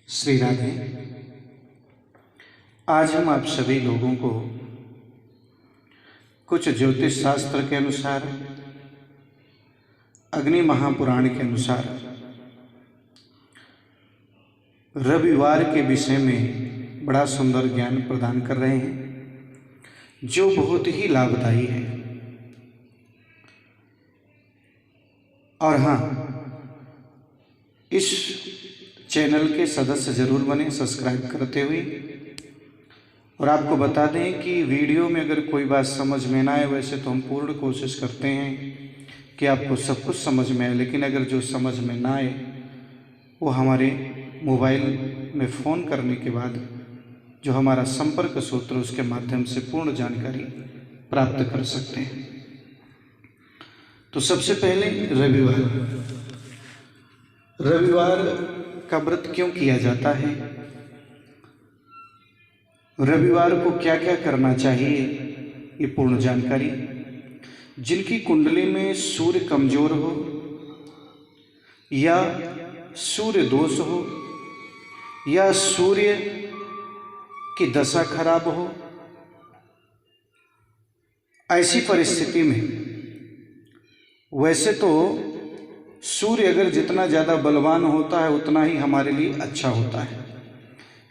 श्री राधे। आज हम आप सभी लोगों को कुछ ज्योतिष शास्त्र के अनुसार, अग्नि महापुराण के अनुसार रविवार के विषय में बड़ा सुंदर ज्ञान प्रदान कर रहे हैं, जो बहुत ही लाभदायी है। और हाँ, इस चैनल के सदस्य जरूर बने सब्सक्राइब करते हुए। और आपको बता दें कि वीडियो में अगर कोई बात समझ में ना आए, वैसे तो हम पूर्ण कोशिश करते हैं कि आपको सब कुछ समझ में आए, लेकिन अगर जो समझ में ना आए वो हमारे मोबाइल में फ़ोन करने के बाद जो हमारा संपर्क सूत्र, उसके माध्यम से पूर्ण जानकारी प्राप्त कर सकते हैं। तो सबसे पहले रविवार का व्रत क्यों किया जाता है, रविवार को क्या क्या करना चाहिए, ये पूर्ण जानकारी। जिनकी कुंडली में सूर्य कमजोर हो या सूर्य दोष हो या सूर्य की दशा खराब हो, ऐसी परिस्थिति में वैसे तो सूर्य अगर जितना ज़्यादा बलवान होता है उतना ही हमारे लिए अच्छा होता है,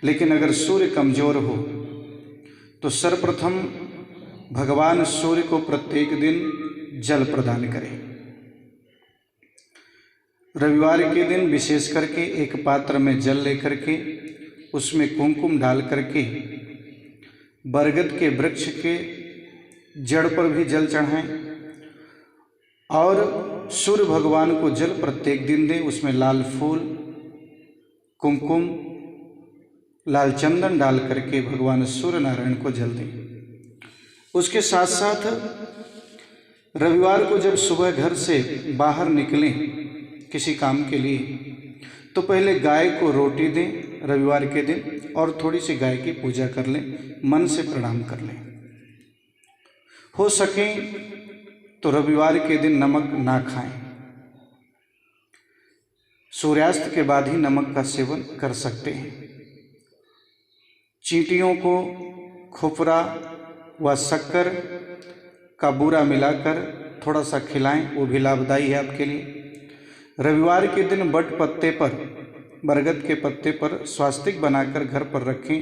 लेकिन अगर सूर्य कमज़ोर हो तो सर्वप्रथम भगवान सूर्य को प्रत्येक दिन जल प्रदान करें। रविवार के दिन विशेष करके एक पात्र में जल लेकर के उसमें कुमकुम डाल करके बरगद के वृक्ष के जड़ पर भी जल चढ़ाएं और सूर्य भगवान को जल प्रत्येक दिन दें। उसमें लाल फूल, कुमकुम, लाल चंदन डाल करके भगवान सूर्य नारायण को जल दें। उसके साथ साथ रविवार को जब सुबह घर से बाहर निकलें किसी काम के लिए, तो पहले गाय को रोटी दें रविवार के दिन, और थोड़ी सी गाय की पूजा कर लें, मन से प्रणाम कर लें। हो सके तो रविवार के दिन नमक ना खाएं, सूर्यास्त के बाद ही नमक का सेवन कर सकते हैं। चींटियों को खोपरा व शक्कर का बूरा मिलाकर थोड़ा सा खिलाएं, वो भी लाभदायी है आपके लिए। रविवार के दिन बट पत्ते पर, बरगद के पत्ते पर स्वास्तिक बनाकर घर पर रखें,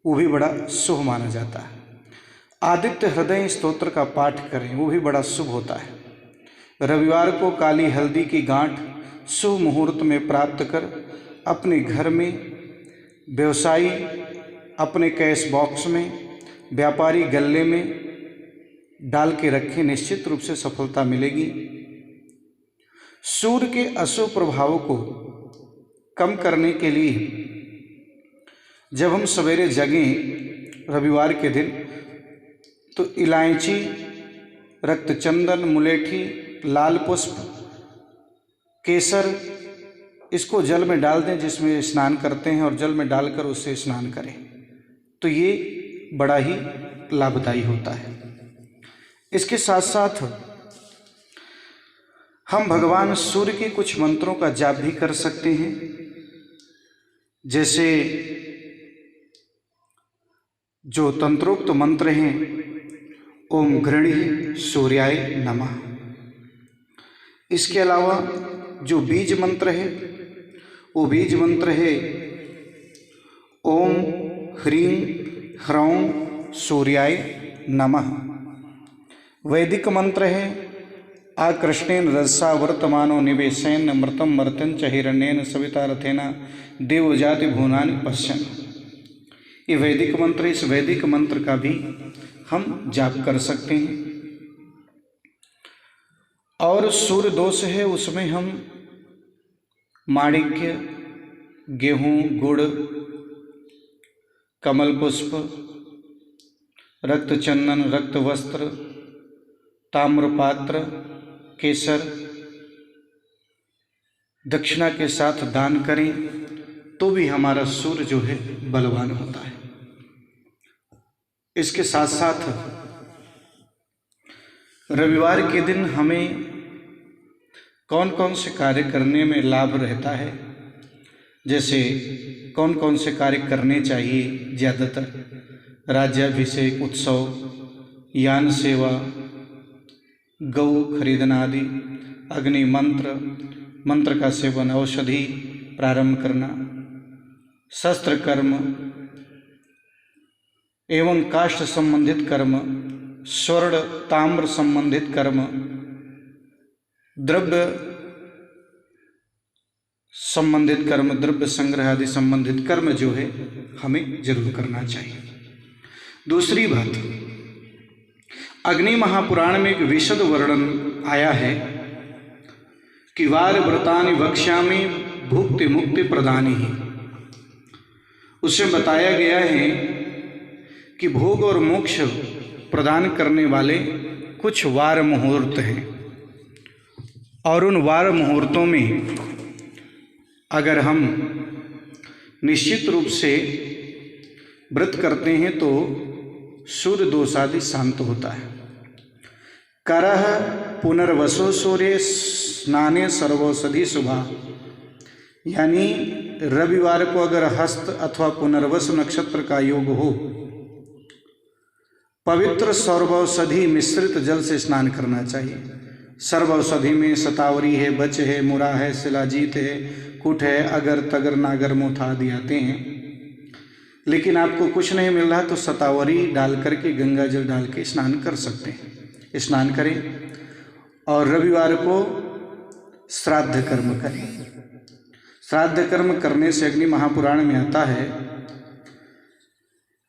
वो भी बड़ा शुभ माना जाता है। आदित्य हृदय स्तोत्र का पाठ करें, वो भी बड़ा शुभ होता है। रविवार को काली हल्दी की गांठ शुभ मुहूर्त में प्राप्त कर अपने घर में, व्यवसायी अपने कैश बॉक्स में, व्यापारी गल्ले में डाल के रखें, निश्चित रूप से सफलता मिलेगी। सूर्य के अशुभ प्रभाव को कम करने के लिए जब हम सवेरे जगें रविवार के दिन, तो इलायची, रक्तचंदन, मुलेठी, लाल पुष्प, केसर, इसको जल में डाल दें जिसमें स्नान करते हैं, और जल में डालकर उससे स्नान करें, तो ये बड़ा ही लाभदायी होता है। इसके साथ साथ हम भगवान सूर्य के कुछ मंत्रों का जाप भी कर सकते हैं, जैसे जो तंत्रोक्त मंत्र हैं, ओम गृणी सूर्याय नमः। इसके अलावा जो बीज मंत्र है, वो बीज मंत्र है ओम ह्रीं ह्रौं सूर्याय नमः। वैदिक मंत्र है आकृष्णेन रजसा वर्तमानो निवेशेन अमृतम मर्त्यं च हिरण्येन सविता रथेना देवजाति भुवनानि पश्यन्। ये वैदिक मंत्र, इस वैदिक मंत्र का भी हम जाप कर सकते हैं। और सूर्य दोष है, उसमें हम माणिक्य, गेहूं, गुड़, कमल पुष्प, रक्त चंदन, रक्त वस्त्र, ताम्रपात्र, केसर दक्षिणा के साथ दान करें, तो भी हमारा सूर्य जो है बलवान होता है। इसके साथ साथ रविवार के दिन हमें कौन कौन से कार्य करने में लाभ रहता है, जैसे कौन कौन से कार्य करने चाहिए ज़्यादातर, राज्याभिषेक, उत्सव, यान सेवा, गौ खरीदना आदि, अग्नि मंत्र, मंत्र का सेवन, औषधि प्रारंभ करना, शस्त्र कर्म एवं काष्ठ संबंधित कर्म, स्वर्ण ताम्र संबंधित कर्म, द्रव्य संबंधित कर्म, द्रव्य संग्रह आदि संबंधित कर्म जो है हमें जरूर करना चाहिए। दूसरी बात, अग्नि महापुराण में एक विशद वर्णन आया है कि वार व्रतानि वक्ष्यामि भुक्ति मुक्ति प्रदानी ही। उसमें बताया गया है कि भोग और मोक्ष प्रदान करने वाले कुछ वार मुहूर्त हैं, और उन वार मुहूर्तों में अगर हम निश्चित रूप से व्रत करते हैं तो सूर्य दोष आदि शांत होता है। करह पुनर्वसो सूर्य स्नाने सर्वौषधि शुभा, यानी रविवार को अगर हस्त अथवा पुनर्वसु नक्षत्र का योग हो, पवित्र सर्वौषधि मिश्रित जल से स्नान करना चाहिए। सर्वौषधि में शतावरी है, बच है, मुरा है, शिलाजीत है, कुट है, अगर तगर नागर मोथा आदि आते हैं। लेकिन आपको कुछ नहीं मिल रहा तो शतावरी डाल करके, गंगा जल डाल के स्नान कर सकते हैं। स्नान करें और रविवार को श्राद्ध कर्म करें। श्राद्ध कर्म करने से अग्नि महापुराण में आता है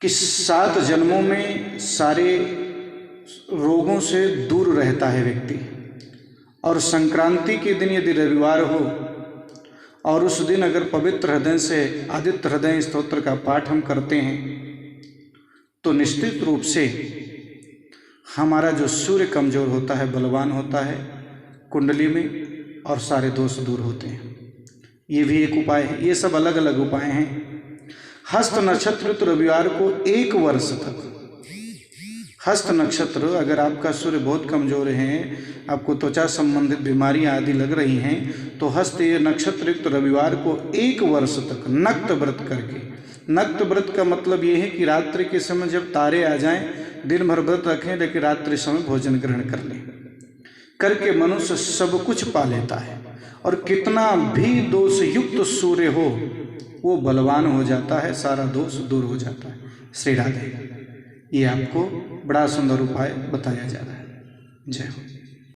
कि 7 जन्मों में सारे रोगों से दूर रहता है व्यक्ति। और संक्रांति के दिन यदि रविवार हो और उस दिन अगर पवित्र हृदय से आदित्य हृदय स्तोत्र का पाठ हम करते हैं तो निश्चित रूप से हमारा जो सूर्य कमजोर होता है, बलवान होता है कुंडली में, और सारे दोष दूर होते हैं। ये भी एक उपाय है। ये सब अलग अलग उपाय हैं। हस्त नक्षत्र तो रविवार को 1 वर्ष तक, हस्त नक्षत्र अगर आपका सूर्य बहुत कमजोर है, आपको त्वचा संबंधित बीमारियां आदि लग रही हैं, तो हस्त ये नक्षत्र युक्त रविवार को 1 वर्ष तक नक्त व्रत करके, नक्त व्रत का मतलब ये है कि रात्रि के समय जब तारे आ जाएं, दिन भर व्रत रखें लेकिन रात्रि समय भोजन ग्रहण कर लें, करके मनुष्य सब कुछ पा लेता है। और कितना भी दोष युक्त सूर्य हो वो बलवान हो जाता है, सारा दोष दूर हो जाता है। श्री राधे। ये आपको बड़ा सुंदर उपाय बताया जा रहा है। जय हो।